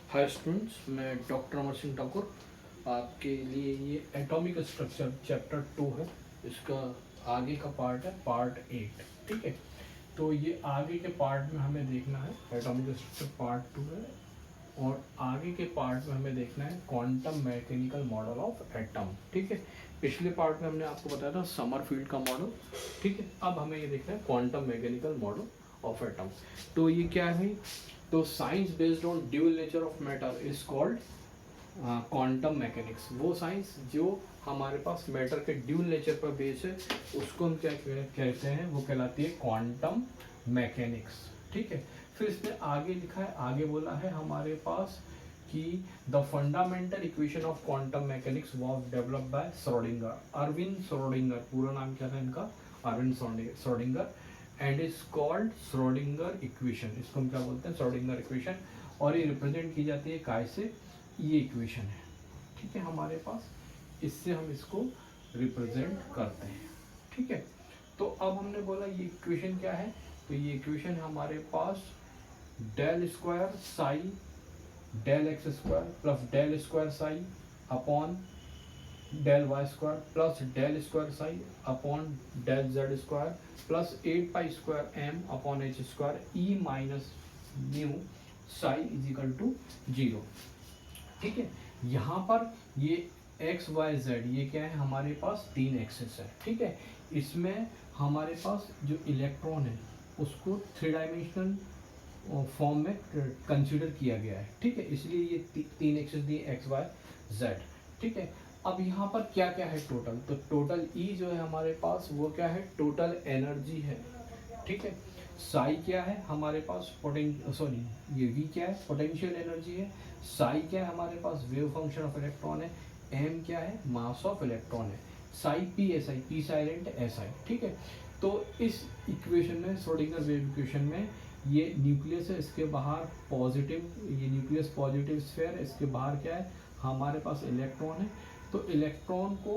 Hi students, मैं doctor Amar Singh Thakur आपके लिए ये एटॉमिक स्ट्रक्चर चैप्टर 2 है। इसका आगे का पार्ट है पार्ट 8। ठीक है, तो ये आगे के पार्ट में हमें देखना है एटॉमिक स्ट्रक्चर पार्ट 2 है, और आगे के पार्ट में हमें देखना है quantum mechanical model of atom. ठीक है, पिछले पार्ट में हमने आपको बताया था समरफील्ड का मॉडल। ठीक है, अब हमें ये देखना है quantum mechanical model of atom. तो ये क्या है भाई? तो science based on dual nature of matter is called quantum mechanics. वो साइंस जो हमारे पास मैटर के ड्यूअल नेचर पर बेस है उसको हम क्या कहते हैं? वो कहलाती है क्वांटम मैकेनिक्स। ठीक है, फिर इसमें आगे लिखा है, आगे बोला है हमारे पास कि the fundamental equation of quantum mechanics was developed by Schrodinger, Erwin Schrodinger. पूरा नाम क्या था इनका? Erwin Schrodinger, and is called Schrodinger equation. इसको हम क्या बोलते हैं? Schrodinger equation. और ये रिप्रेजेंट की जाती है काय से? ये इक्वेशन है, ठीक है, हमारे पास इससे हम इसको रिप्रेजेंट करते हैं। ठीक है, तो अब हमने बोला ये इक्वेशन क्या है? तो ये इक्वेशन हमारे पास del square psi del X square plus del square psi upon del Y square plus del square psi upon del Z square plus 8 pi square M upon H square E minus new psi is equal to 0। ठीक है, यहाँ पर ये x y Z ये क्या है? हमारे पास 3 access है। ठीक है, इसमें हमारे पास जो इलेक्ट्रॉन है उसको 3 डायमेंशनल फॉर्म में कंसिडर किया गया है। ठीक है, इसलिए ये 3 एक्सेस दिए एक्स वाई जेड। ठीक है, अब यहाँ पर क्या क्या है टोटल? तो टोटल ई जो है हमारे पास वो क्या है? टोटल एनर्जी है। ठीक है, साई क्या है हमारे पास? ये वी क्या है? पोटेंशियल एनर्जी है। साई क्या है हमारे पास? वेव फंक्शन ऑफ इलेक्ट्रॉन है। एम क्या है? मास ऑफ इलेक्ट्रॉन है। Sai P S I, P silent S I. ठीक है, तो इस इक्वेशन में, श्रोडिंगर वेव इक्वेशन में, ये न्यूक्लियस है, इसके बाहर पॉजिटिव, ये न्यूक्लियस पॉजिटिव स्फीयर है, इसके बाहर क्या है? हमारे पास इलेक्ट्रॉन है। तो इलेक्ट्रॉन को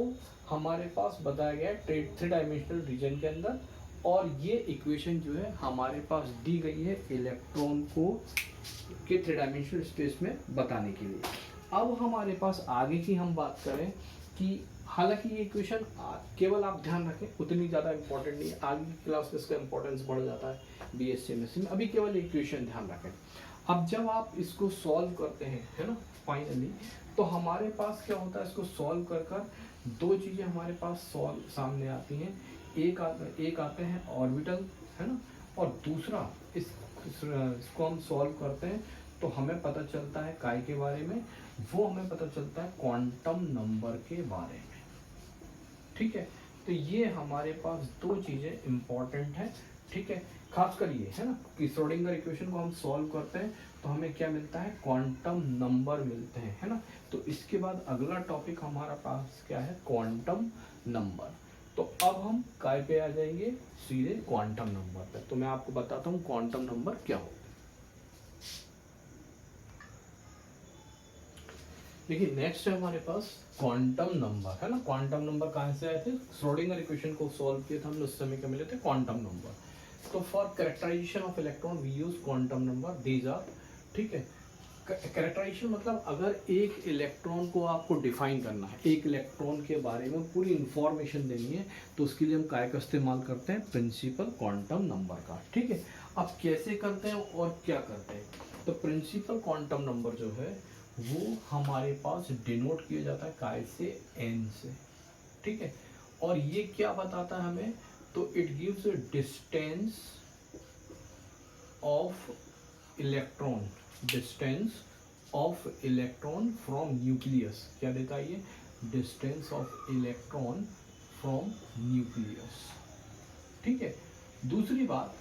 हमारे पास बताया गया है 3 डायमेंशनल रीजन के अंदर, और ये इक्वेशन जो है हमारे पास दी गई है इलेक्ट्रॉन को के 3 डायमेंशनल स्पेस में बताने के लिए। अब हमारे पास आगे की हम बात करें कि हालांकि ये इक्वेशन केवल आप ध्यान रखें, उतनी ज़्यादा इंपॉर्टेंट नहीं है, आगे की क्लास में इसका इंपॉर्टेंस बढ़ जाता है बीएससी एमएससी में। अभी केवल इक्वेशन ध्यान रखें। अब जब आप इसको सॉल्व करते हैं, है ना, फाइनली, तो हमारे पास क्या होता है? इसको सॉल्व कर कर 2 चीज़ें हमारे पास सॉल्व सामने आती हैं। एक आते हैं ऑर्बिटल, है ना, और दूसरा इसको हम सॉल्व करते हैं तो हमें पता चलता है काय के बारे में? वो हमें पता चलता है क्वांटम नंबर के बारे में। ठीक है, तो ये हमारे पास 2 चीज़ें इंपॉर्टेंट हैं। ठीक है, खासकर ये है ना कि श्रोडिंगर इक्वेशन को हम सॉल्व करते हैं तो हमें क्या मिलता है? क्वांटम नंबर मिलते हैं, है ना। तो इसके बाद अगला टॉपिक हमारा पास क्या है? Quantum number. तो अब हम काय पे आ जाएंगे? सीधे क्वांटम नंबर पे। तो मैं आपको बताता हूँ क्वांटम नंबर क्या होता है। देखिए, नेक्स्ट है हमारे पास क्वांटम नंबर, है ना। क्वांटम नंबर कहाँ से आए थे? श्रोडिंगर इक्वेशन को सॉल्व किया था हमने, उस समय क्या मिले थे? Quantum number. तो for characterization of electron we use quantum number, these are. ठीक है, कैरेक्टराइजेशन मतलब अगर एक इलेक्ट्रॉन को आपको डिफाइन करना है, एक इलेक्ट्रॉन के बारे में पूरी इंफॉर्मेशन देनी है, तो उसके लिए हम काय का इस्तेमाल करते हैं? प्रिंसिपल क्वांटम नंबर का। ठीक है, अब कैसे करते हैं और क्या करते हैं? तो प्रिंसिपल क्वांटम नंबर जो है वो हमारे पास डिनोट किया जाता है काय से? एन से। ठीक है, और ये क्या बताता है हमें? तो it gives distance of electron, distance of electron from nucleus. क्या देता है ये? Distance of electron from nucleus. ठीक है, दूसरी बात,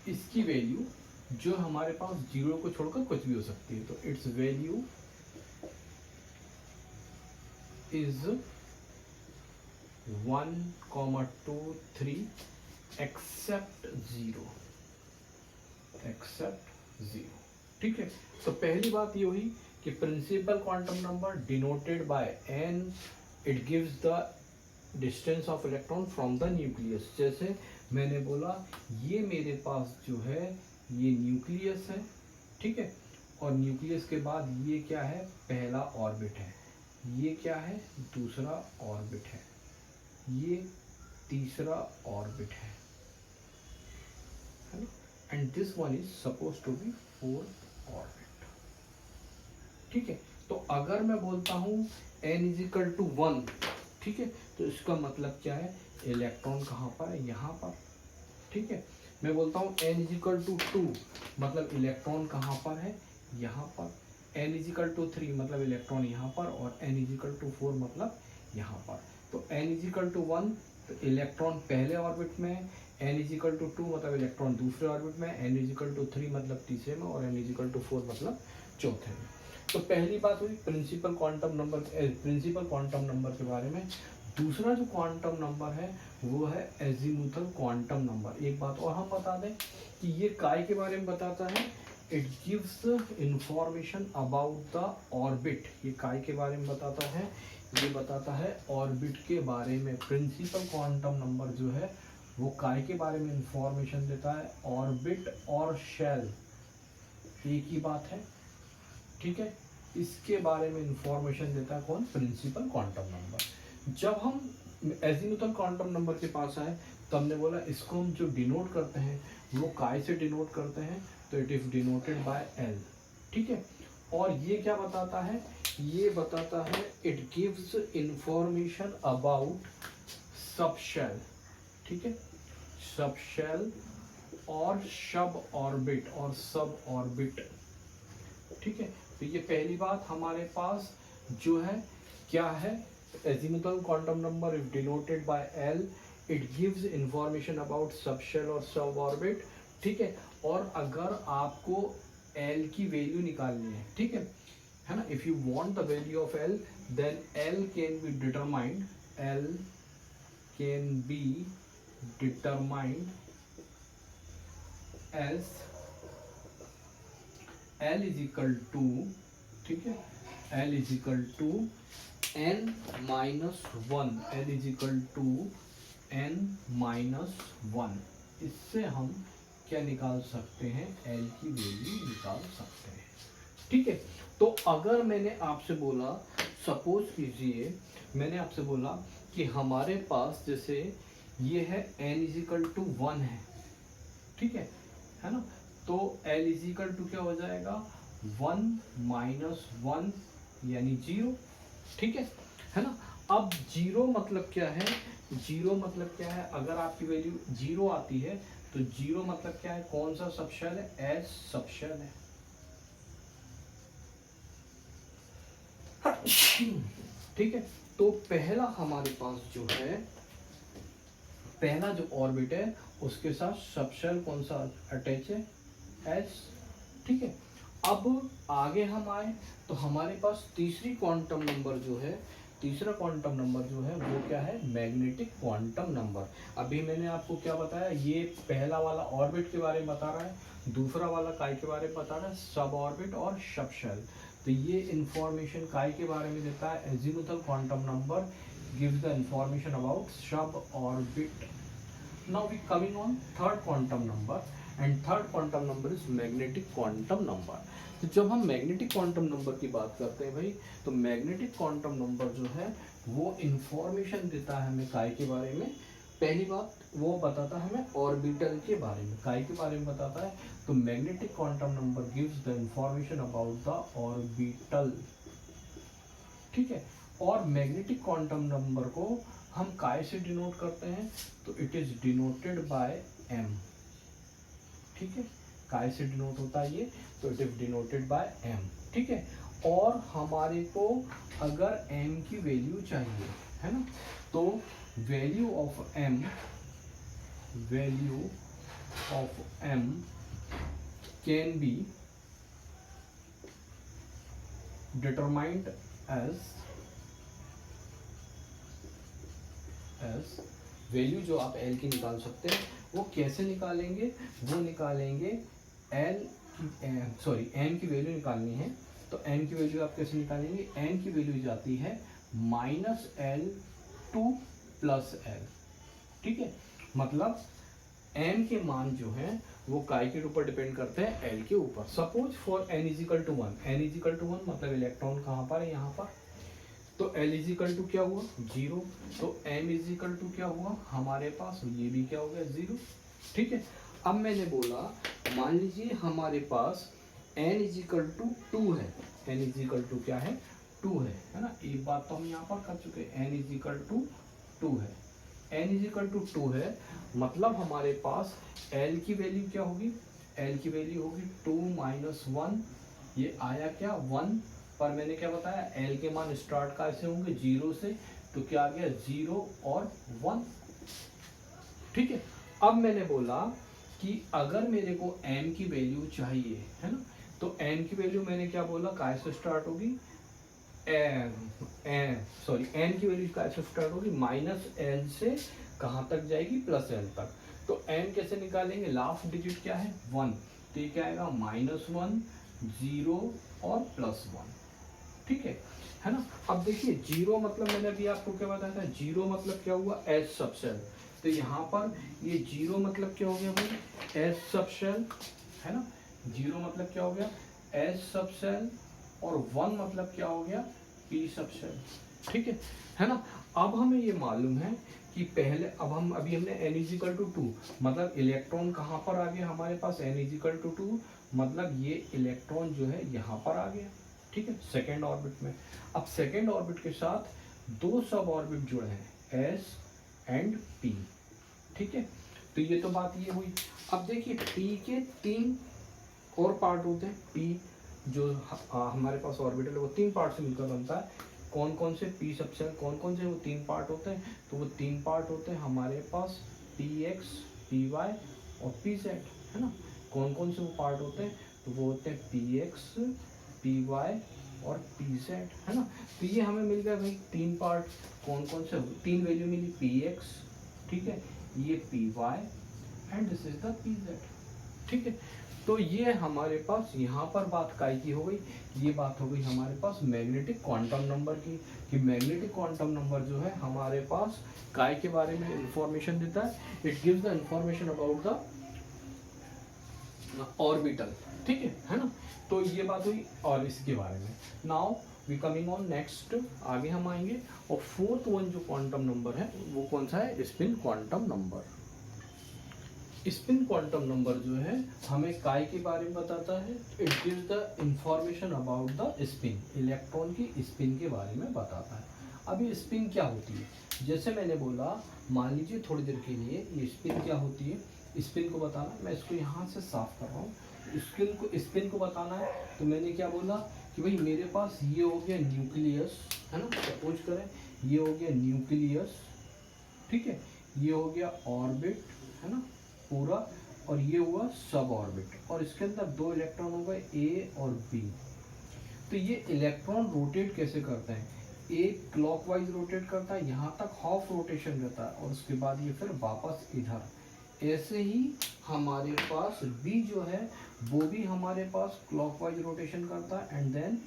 इसकी वैल्यू जो हमारे पास 0 को छोड़कर कुछ भी हो सकती है, तो its value is 1, 2, 3 except 0, except 0। ठीक है, तो पहली बात ये हुई कि principal quantum number denoted by n, it gives the distance of electron from the nucleus. जैसे मैंने बोला, ये मेरे पास जो है ये न्यूक्लियस है। ठीक है, और न्यूक्लियस के बाद ये क्या है, पहला ऑर्बिट है, ये क्या है, दूसरा ऑर्बिट है, ये तीसरा ऑर्बिट है ना, and this one is suppose to be fourth orbit. ठीक है, तो अगर मैं बोलता हूं n इज इक्वल टू 1, ठीक है, तो इसका मतलब क्या है, इलेक्ट्रॉन कहाँ पर है, यहाँ पर। ठीक है, मैं बोलता हूँ n इज इक्वल टू 2, मतलब इलेक्ट्रॉन कहाँ पर है, यहाँ पर। n इज इक्वल टू 3 मतलब इलेक्ट्रॉन यहाँ पर, और n इज इक्वल टू 4 मतलब यहाँ पर। तो n इज इक्वल टू 1 तो इलेक्ट्रॉन पहले ऑर्बिट में है, n इज इक्वल टू 2 मतलब इलेक्ट्रॉन दूसरे ऑर्बिट में, n इज इक्वल टू 3 मतलब तीसरे में, और n इज इक्वल टू 4 मतलब चौथे में। तो पहली बात हुई प्रिंसिपल क्वांटम नंबर के बारे में। दूसरा जो क्वांटम नंबर है वो है एजीमुथल क्वांटम नंबर। एक बात और हम बता दें कि ये काय के बारे में बताता है, it gives information about the orbit. ये काय के बारे में बताता है, ये बताता है ऑर्बिट के बारे में। प्रिंसिपल क्वांटम नंबर जो है वो काय के बारे में इंफॉर्मेशन देता है, ऑर्बिट और शेल एक ही बात है। ठीक है, इसके बारे में इंफॉर्मेशन देता है कौन, प्रिंसिपल क्वांटम नंबर। जब हम एजीमुथल क्वांटम नंबर के पास आए तो हमने बोला इसको हम जो डिनोट करते हैं वो काय से डिनोट करते हैं, तो it is denoted by L. ठीक है, और ये क्या बताता है, ये बताता है it gives information about subshell. ठीक है, सबशेल और सब ऑर्बिट और सब ऑर्बिट। ठीक है, तो ये पहली बात हमारे पास जो है क्या है, azimuthal quantum number is denoted by L, it gives information about subshell और सब ऑर्बिट। ठीक है, और अगर आपको एल की वैल्यू निकालनी है, ठीक है ना, if you want the value of l then l can be determined, l can be determined as L is equal to, ठीक है, L is equal to n minus 1, L is equal to n minus 1। इससे हम क्या निकाल सकते हैं, L की value निकाल सकते हैं। ठीक है, तो अगर मैंने आपसे बोला, सपोज कीजिए मैंने आपसे बोला कि हमारे पास जैसे ये है n इज इक्वल टू 1 है, ठीक है ना, तो L इज इक्वल टू क्या हो जाएगा, 1 माइनस 1 यानी 0। ठीक है ना। अब 0 मतलब क्या है, 0 मतलब क्या है, अगर आपकी वैल्यू 0 आती है तो 0 मतलब क्या है, कौन सा सबशेल है, एस सबशेल है। ठीक है, तो पहला हमारे पास जो है, पहला जो ऑर्बिट है उसके साथ सबशेल कौन सा अटैच है, एस। ठीक है, अब आगे हम आए तो हमारे पास तीसरी क्वांटम नंबर जो है, तीसरा क्वांटम नंबर जो है वो क्या है, मैग्नेटिक क्वांटम नंबर। अभी मैंने आपको क्या बताया, ये पहला वाला ऑर्बिट के बारे में बता रहा है, दूसरा वाला काय के बारे में बता रहा है, सब ऑर्बिट और सबशेल। तो ये इंफॉर्मेशन काय के बारे में देता है, azimuthal quantum number gives the information about sub orbit. Now we coming on third quantum number, and third quantum number is magnetic quantum number. तो जब हम मैग्नेटिक क्वांटम नंबर की बात करते हैं भाई, तो मैग्नेटिक क्वांटम नंबर जो है वो इंफॉर्मेशन देता है हमें काय के बारे में। पहली बात वो बताता है हमें ऑर्बिटल के बारे में, काय के बारे में बताता है। तो magnetic quantum number gives the information about the orbital. ठीक है, और मैग्नेटिक क्वांटम नंबर को हम काय से डिनोट करते हैं, तो it is denoted by m। ठीक है, काय से डिनोट होता है ये, तो it is denoted by m। ठीक है, और हमारे को अगर m की वैल्यू चाहिए है ना, तो value of m, value of m can be determined as value जो आप L की निकाल सकते हैं, वो कैसे निकालेंगे, वो निकालेंगे L की M की वैल्यू निकालनी है, तो M की वैल्यू आप कैसे निकालेंगे, M की वैल्यू जाती है -L टू +L। ठीक है, मतलब m के मान जो है वो काय के ऊपर डिपेंड करते हैं l के ऊपर। Suppose for n is equal to 1, n is equal to 1 मतलब इलेक्ट्रॉन कहाँ पर है, यहाँ पर, तो l इजिकल टू क्या हुआ 0, तो m इजिकल टू क्या हुआ हमारे पास, ये भी क्या हो गया 0, ठीक है। अब मैंने बोला मान लीजिए हमारे पास n इजिकल टू 2 है, n इजिकल टू क्या है 2 है ना, एक बात तो हम यहाँ पर कर चुके हैं, n इजिकल टू 2 है, n इजिकल टू 2 है, मतलब हमारे पास l की वैल्यू क्या होगी, l की वैल्यू होगी 2 माइनस 1, ये आया क्या 1, पर मैंने क्या बताया l के मान स्टार्ट कैसे होंगे 0 से, तो क्या आ गया 0 और 1, ठीक है। अब मैंने बोला कि अगर मेरे को m की वैल्यू चाहिए है ना, तो m की वैल्यू मैंने क्या बोला काय से स्टार्ट होगी, सॉरी n की वैल्यू काय से स्टार्ट होगी माइनस l से कहाँ तक जाएगी प्लस l तक, तो n कैसे निकालेंगे, लास्ट डिजिट क्या है 1, तो ये क्या आएगा -1 0 और +1, ठीक है ना। अब देखिए 0 मतलब मैंने अभी आपको क्या बताया था, 0 मतलब क्या हुआ एस सब सेल, तो यहाँ पर ये 0 मतलब क्या हो गया भाई एस सब सेल है ना, 0 मतलब क्या हो गया एस सब सेल, और 1 मतलब क्या हो गया पी सब सेल, ठीक है ना। अब हमें ये मालूम है कि पहले अब हम अभी हमने n इजिकल टू 2 मतलब इलेक्ट्रॉन कहाँ पर आ गया हमारे पास, n इजिकल टू 2 मतलब ये इलेक्ट्रॉन जो है यहाँ पर आ गया, ठीक है, सेकेंड ऑर्बिट में। अब सेकेंड ऑर्बिट के साथ 2 सब ऑर्बिट जुड़े हैं s एंड p, ठीक है, तो ये तो बात ये हुई। अब देखिए p के 3 और पार्ट होते हैं, p जो हमारे पास ऑर्बिटल है वो 3 पार्ट से मिलकर बनता है, कौन कौन से पी सबसेल कौन कौन से वो 3 पार्ट होते हैं, तो वो 3 पार्ट होते हैं हमारे पास px py और pz है ना, कौन कौन से वो पार्ट होते हैं, तो वो होते हैं px py और pz है ना। तो ये हमें मिल गया भाई 3 पार्ट, कौन कौन से 3 वैल्यू मिली px, ठीक है, ये py and this is the pz, ठीक है। तो ये हमारे पास यहाँ पर बात काय की हो गई, ये बात हो गई हमारे पास मैग्नेटिक क्वांटम नंबर की, कि मैग्नेटिक क्वांटम नंबर जो है हमारे पास काय के बारे में इंफॉर्मेशन देता है, it gives the information about the orbital, ठीक है ना। तो ये बात हुई और इसके बारे में। Now we coming on next, आगे हम आएंगे, और फोर्थ वन जो क्वांटम नंबर है वो कौन सा है, spin quantum number. Spin quantum number जो है हमें काय के बारे में बताता है, it gives the information about the spin, electron की स्पिन के बारे में बताता है। अभी स्पिन क्या होती है, जैसे मैंने बोला मान लीजिए थोड़ी देर के लिए ये स्पिन क्या होती है, स्पिन को बताना, मैं इसको यहाँ से साफ कर रहा हूँ, स्पिन को बताना है, तो मैंने क्या बोला कि भाई मेरे पास ये हो गया न्यूक्लियस है ना, सपोज करें ये हो गया न्यूक्लियस, ठीक है, ये हो गया ऑर्बिट है ना पूरा, और ये हुआ सब ऑर्बिट, और इसके अंदर 2 इलेक्ट्रॉन हो गए ए और बी। तो ये इलेक्ट्रॉन रोटेट कैसे करते हैं, एक क्लॉकवाइज रोटेट करता है, यहाँ तक हाफ रोटेशन रहता है, और उसके बाद ये फिर वापस इधर, ऐसे ही हमारे पास बी जो है वो भी हमारे पास क्लॉकवाइज रोटेशन करता है, एंड देन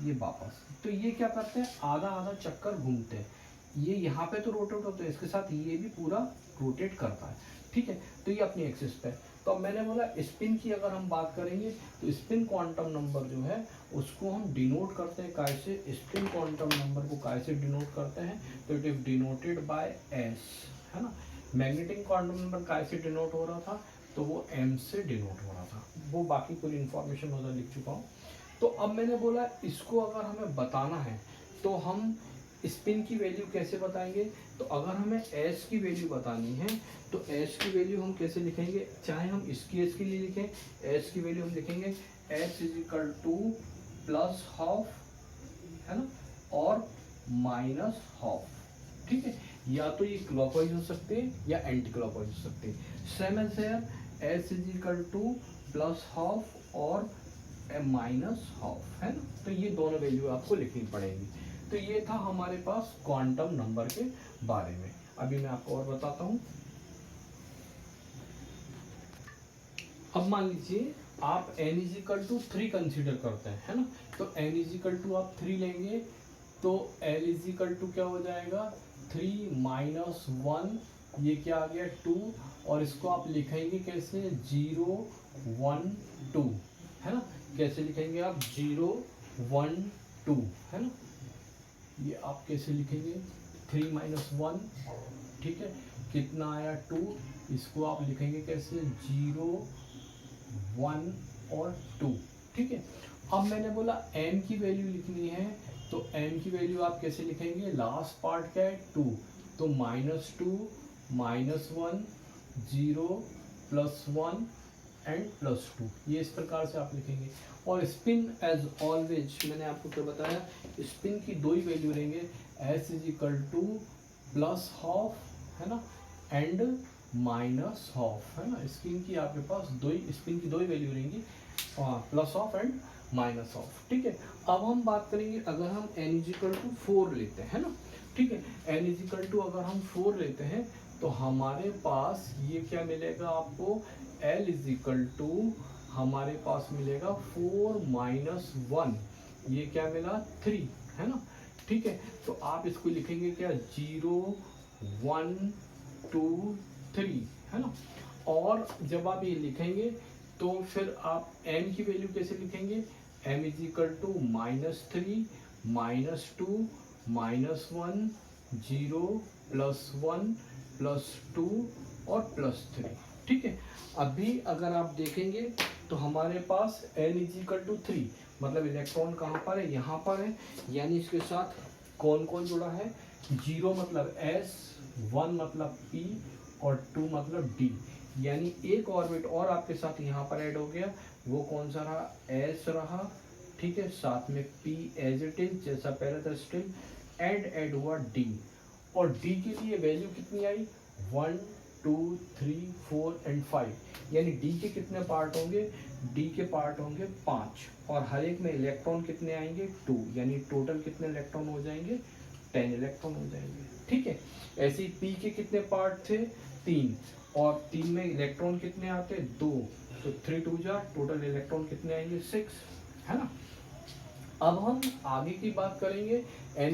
ये वापस, तो ये क्या करते हैं आधा आधा चक्कर घूमते हैं, ये यहाँ पे तो रोटेट होते हैं, इसके साथ ये भी पूरा रोटेट करता है, ठीक है, तो ये अपनी एक्सिस पे। तो अब मैंने बोला स्पिन की अगर हम बात करेंगे तो स्पिन क्वांटम नंबर जो है उसको हम डिनोट करते हैं काय से, स्पिन क्वांटम नंबर को काय से डिनोट करते हैं, तो it is denoted by S है ना। मैग्नेटिक क्वांटम नंबर काय से डिनोट हो रहा था, तो वो एम से डिनोट हो रहा था, वो बाकी पूरी इंफॉर्मेशन उधर लिख चुका हूँ। तो अब मैंने बोला इसको अगर हमें बताना है तो हम स्पिन की वैल्यू कैसे बताएंगे, तो अगर हमें एस की वैल्यू बतानी है तो एस की वैल्यू हम कैसे लिखेंगे, चाहे हम इसकी एस के लिए लिखें, एस की वैल्यू हम लिखेंगे S is equal to plus half है ना और माइनस हाफ, ठीक है, या तो ये क्लॉकवाइज हो सकते हैं या एंटी क्लॉकवाइज हो सकते हैं। Same as here s is equal to plus half और माइनस हाफ है ना, तो ये दोनों वैल्यू आपको लिखनी पड़ेगी। तो ये था हमारे पास क्वांटम नंबर के बारे में। अभी मैं आपको और बताता हूँ। अब मान लीजिए आप n इजिकल टू 3 कंसिडर करते हैं है ना, तो n इजिकल टू आप 3 लेंगे तो l इजिकल टू क्या हो जाएगा 3 माइनस 1 ये क्या आ गया 2, और इसको आप लिखेंगे कैसे 0 1 2, है ना। कैसे लिखेंगे आप 0 1 2, है ना। ये आप कैसे लिखेंगे 3 माइनस 1, ठीक है, कितना आया 2, इसको आप लिखेंगे कैसे 0 1 और 2, ठीक है। अब मैंने बोला m की वैल्यू लिखनी है, तो m की वैल्यू आप कैसे लिखेंगे, लास्ट पार्ट क्या है 2, तो -2 -1 0 +1 एंड +2, ये इस प्रकार से आप लिखेंगे। और स्पिन एज ऑलवेज मैंने आपको क्या बताया, स्पिन की दो ही वैल्यू रहेंगे, s +12, है ना, एंड -12, है ना। स्पिन की आपके पास स्पिन की दो ही वैल्यू रहेंगी, +12 एंड -12, ठीक है। अब हम बात करेंगे अगर हम n 4 लेते हैं ना, ठीक है, n अगर हम 4 लेते हैं तो हमारे पास ये क्या मिलेगा आपको, l हमारे पास मिलेगा 4 - 1, ये क्या मिला 3, है ना, ठीक है। तो आप इसको लिखेंगे क्या 0 1 2 3, है ना। और जब आप ये लिखेंगे तो फिर आप m की वैल्यू कैसे लिखेंगे, m -3 -2 -1 0 +1 +2 और +3, ठीक है। अभी अगर आप देखेंगे तो हमारे पास n 3, मतलब इलेक्ट्रॉन कहाँ पर है, यहाँ पर है, यानी इसके साथ कौन कौन जुड़ा है, 0 मतलब s, 1 मतलब p और 2 मतलब d, यानी एक ऑर्बिट और आपके साथ यहाँ पर ऐड हो गया, वो कौन सा रहा, s रहा, ठीक है, साथ में p एज इट इज जैसा पहले था स्टिल, ऐड हुआ d, और d के लिए वैल्यू कितनी आई 1 2 3 4 एंड 5, यानी d के कितने पार्ट होंगे, d के पार्ट होंगे 5, और हर एक में इलेक्ट्रॉन कितने आएंगे 2, यानी टोटल कितने इलेक्ट्रॉन हो जाएंगे 10 इलेक्ट्रॉन हो जाएंगे, ठीक है। ऐसे ही p के कितने पार्ट थे 3, और 3 में इलेक्ट्रॉन कितने आते 2, तो 3 2 जा, टोटल इलेक्ट्रॉन कितने आएंगे 6, है ना। अब हम आगे की बात करेंगे, n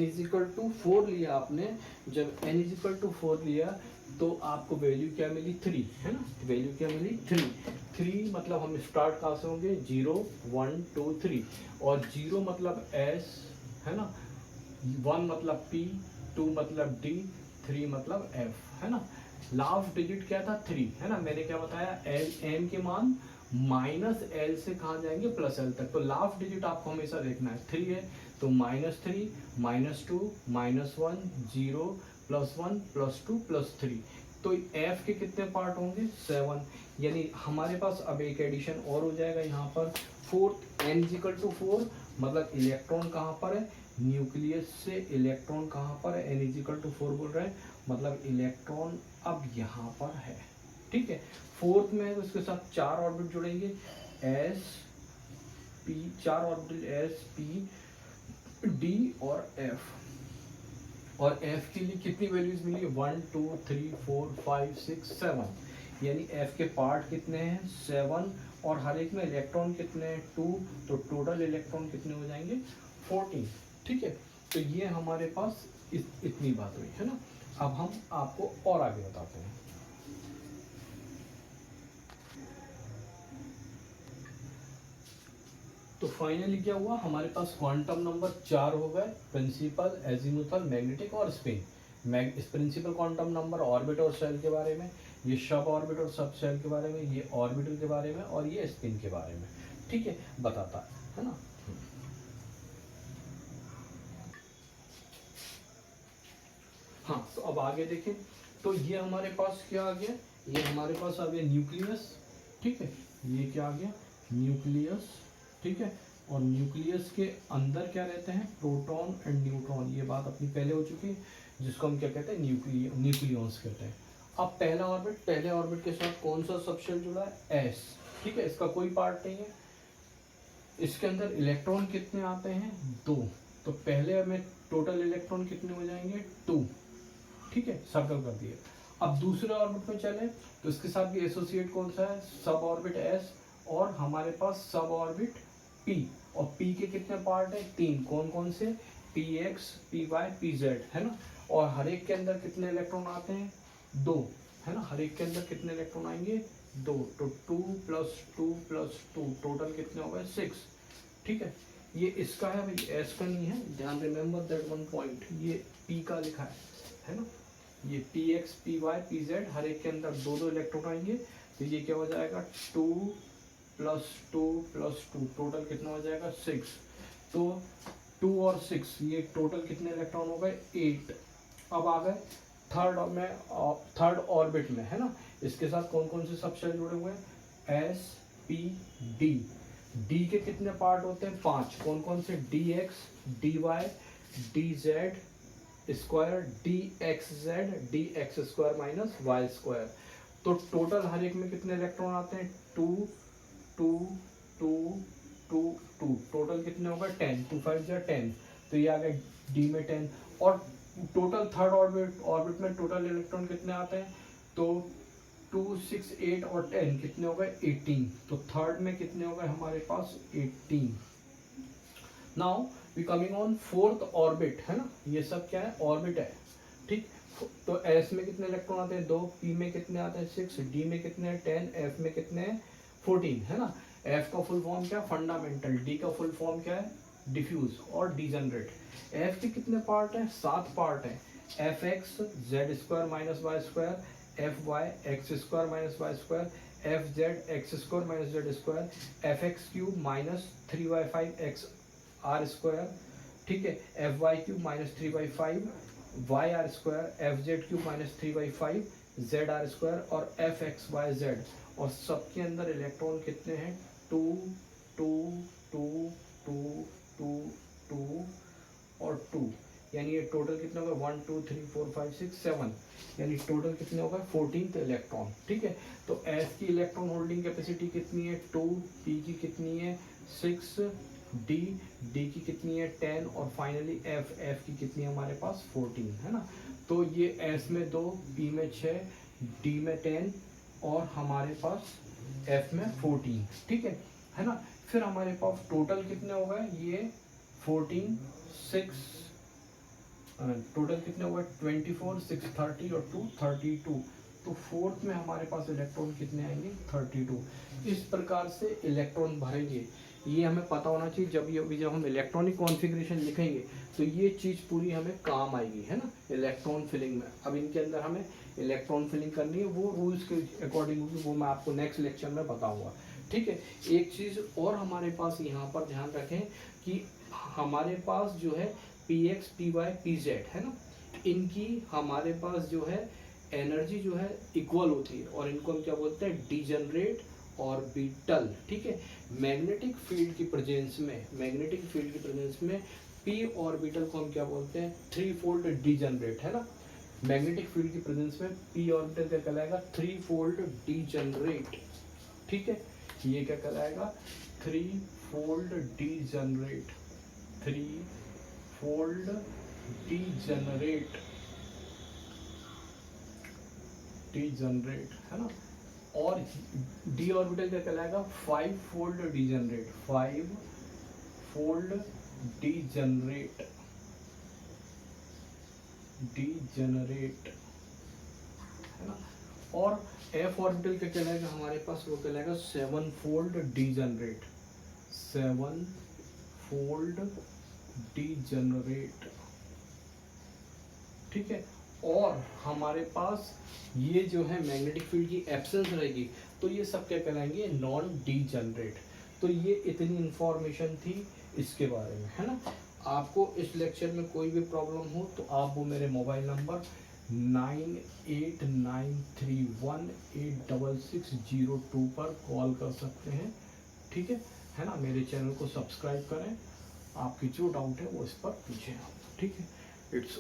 4 लिया आपने, जब n 4 लिया तो आपको वैल्यू क्या मिली 3, है ना, वैल्यू क्या मिली 3 मतलब हम स्टार्ट कहाँ से होंगे 0 1 2 3, और 0 मतलब s, है ना, 1 मतलब p, 2 मतलब d, 3 मतलब f, है ना। लास्ट डिजिट क्या था 3, है ना, मैंने क्या बताया m के मान -l से कहाँ जाएंगे +l तक, तो लास्ट डिजिट आपको हमेशा देखना है 3 है, तो -3 -2 -1 0 +1 +2 +3, तो f के कितने पार्ट होंगे 7, यानी हमारे पास अब एक एडिशन और हो जाएगा यहाँ पर 4, n 4, मतलब इलेक्ट्रॉन कहाँ पर है, न्यूक्लियस से इलेक्ट्रॉन कहाँ पर है, n 4 बोल रहे हैं, मतलब इलेक्ट्रॉन अब यहाँ पर है, ठीक है। फोर्थ में है तो इसके साथ 4 ऑर्बिट जुड़ेंगे, s p, 4 orbital s p d और f, और f के लिए कितनी वैल्यूज मिली 1 2 3 4 5 6 7, यानी f के पार्ट कितने हैं 7, और हर एक में इलेक्ट्रॉन कितने हैं 2, तो टोटल इलेक्ट्रॉन कितने हो जाएंगे 14, ठीक है। तो ये हमारे पास इतनी बात हुई, है ना। अब हम आपको और आगे बताते हैं। तो फाइनली क्या हुआ, हमारे पास क्वांटम नंबर 4 हो गए, प्रिंसिपल, एजीमुथल, मैग्नेटिक और spin. Principal quantum number orbit और शेल के बारे में, ये सब ऑर्बिट और सब शेल के बारे में, ये ऑर्बिटल के बारे में, और ये स्पिन के बारे में, ठीक है, बताता है ना। हाँ, तो अब आगे देखें, तो ये हमारे पास क्या आ गया, ये हमारे पास आ गया न्यूक्लियस, ठीक है, ये क्या आ गया न्यूक्लियस, ठीक है, और न्यूक्लियस के अंदर क्या रहते हैं प्रोटॉन एंड न्यूट्रॉन, ये बात अपनी पहले हो चुकी है, जिसको हम क्या कहते हैं न्यूक्लियॉन्स कहते हैं। अब पहले ऑर्बिट के साथ कौन सा सबशेल जुड़ा है एस, ठीक है, इसका कोई पार्ट नहीं है, इसके अंदर इलेक्ट्रॉन कितने आते हैं 2, तो पहले में टोटल इलेक्ट्रॉन कितने हो जाएंगे 2, ठीक है, सर्कल कर दिए। अब दूसरे ऑर्बिट में चले तो इसके साथ भी एसोसिएट कौन सा है सब ऑर्बिट एस, और हमारे पास सब ऑर्बिट पी, और पी के कितने पार्ट है 3, कौन कौन से px py pz, है ना, और हर एक के अंदर कितने इलेक्ट्रॉन आते हैं 2 है ना, हर एक के अंदर कितने इलेक्ट्रॉन आएंगे 2, तो 2 + 2 + 2 टोटल कितने हो गए 6। ठीक है, ये इसका है भाई, एस का नहीं है, ध्यान रिमेंबर दैट वन पॉइंट, ये पी का लिखा है ना, ये P x P Y P Z, हर एक के अंदर 2 इलेक्ट्रॉन आएंगे, तो ये क्या हो जाएगा 2 + 2 + 2 टोटल कितना हो जाएगा 6। तो 2 और 6 ये टोटल कितने इलेक्ट्रॉन हो गए 8। अब आ गए थर्ड ऑर्बिट में है ना, इसके साथ कौन कौन से सबशेल जुड़े हुए हैं, एस पी डी। डी के कितने पार्ट होते हैं 5, कौन कौन से, d x d y d z square d x z d x square minus y square. तो टोटल हर एक में कितने इलेक्ट्रॉन आते हैं 2 2 2 2 2, टोटल कितने होगा 10, 2 5 या 10, तो ये आ गया डी में 10। और टोटल थर्ड ऑर्बिट में टोटल इलेक्ट्रॉन कितने आते हैं, तो 2 6 8 और 10 कितने हो गए 18, तो थर्ड में कितने हो गए हमारे पास 18। Now we coming on fourth orbit है ना, ये सब क्या है ऑर्बिट है, ठीक। तो एस में कितने इलेक्ट्रॉन आते हैं 2, पी में कितने आते हैं 6, डी में कितने हैं 10, एफ में कितने हैं 14 है ना। एफ का फुल फॉर्म क्या है फंडामेंटल, डी का फुल फॉर्म क्या है डिफ्यूज और डीजनरेट। एफ के कितने पार्ट हैं 7 पार्ट हैं, f x z square minus y square, f y x square minus y square, f z x square minus z square, f x cube minus 3y5 x r square, ठीक है, f y cube minus 3/5 y r square, f z cube minus 3/5 z r square, और f x y z. और सबके अंदर electron कितने हैं 2 2 2 2 2 2 और 2, यानी ये टोटल कितने होगा 1 2 3 4 5 6 7, यानी टोटल कितने होगा 14 इलेक्ट्रॉन। ठीक है, तो एस की इलेक्ट्रॉन होल्डिंग कैपेसिटी कितनी है 2, पी की कितनी है 6, डी की कितनी है 10, और फाइनली एफ की कितनी है हमारे पास 14 है ना। तो ये एस में 2, पी में 6, डी में 10 और हमारे पास एफ में 14, ठीक है ना। फिर हमारे पास टोटल कितने हो गए ये 14 6, टोटल कितने हो गए 24 6 30 और 2 32, तो फोर्थ में हमारे पास इलेक्ट्रॉन कितने आएंगे 32। इस प्रकार से इलेक्ट्रॉन भरेंगे, ये हमें पता होना चाहिए। जब हम इलेक्ट्रॉनिक कॉन्फ़िगरेशन लिखेंगे तो ये चीज़ पूरी हमें काम आएगी है ना इलेक्ट्रॉन फिलिंग में। अब इनके अंदर हमें इलेक्ट्रॉन फिलिंग करनी है, वो रूल्स के अकॉर्डिंग होगी, वो मैं आपको नेक्स्ट लेक्चर में बताऊंगा। ठीक है, एक चीज़ और हमारे पास यहाँ पर ध्यान रखें कि हमारे पास जो है p x P Y P z है ना, इनकी हमारे पास जो है एनर्जी जो है इक्वल होती है, और इनको हम क्या बोलते हैं डीजनरेट ऑर्बिटल। ठीक है, मैग्नेटिक फील्ड की प्रेजेंस में पी ऑर्बिटल को हम क्या बोलते हैं 3-फोल्ड डीजनरेट है ना। मैग्नेटिक फील्ड की प्रेजेंस में पी ऑर्बिटल क्या कहलाएगा 3-फोल्ड डीजनरेट। ठीक है, ये क्या कहलाएगा 3-फोल्ड डीजनरेट, 3-फोल्ड डीजनरेट है ना। और डी ऑर्बिटल क्या कहलाएगा 5-फोल्ड डीजनरेट, 5-फोल्ड डीजनरेट है ना। और एफ ऑर्बिटल क्या कहलाएगा हमारे पास, वो कहलाएगा 7-फोल्ड डीजनरेट, 7-फोल्ड डीजनरेट। ठीक है, और हमारे पास ये जो है मैग्नेटिक फील्ड की एब्सेंस रहेगी तो ये सब क्या कहलाएंगे नॉन डीजनरेट। तो ये इतनी इंफॉर्मेशन थी इसके बारे में है ना। आपको इस लेक्चर में कोई भी प्रॉब्लम हो तो आप वो मेरे मोबाइल नंबर 9893186602 पर कॉल कर सकते हैं। ठीक है ना। मेरे चैनल को सब्सक्राइब करें, आपकी जो डाउट है वो इस पर पूछें। ठीक है, इट्स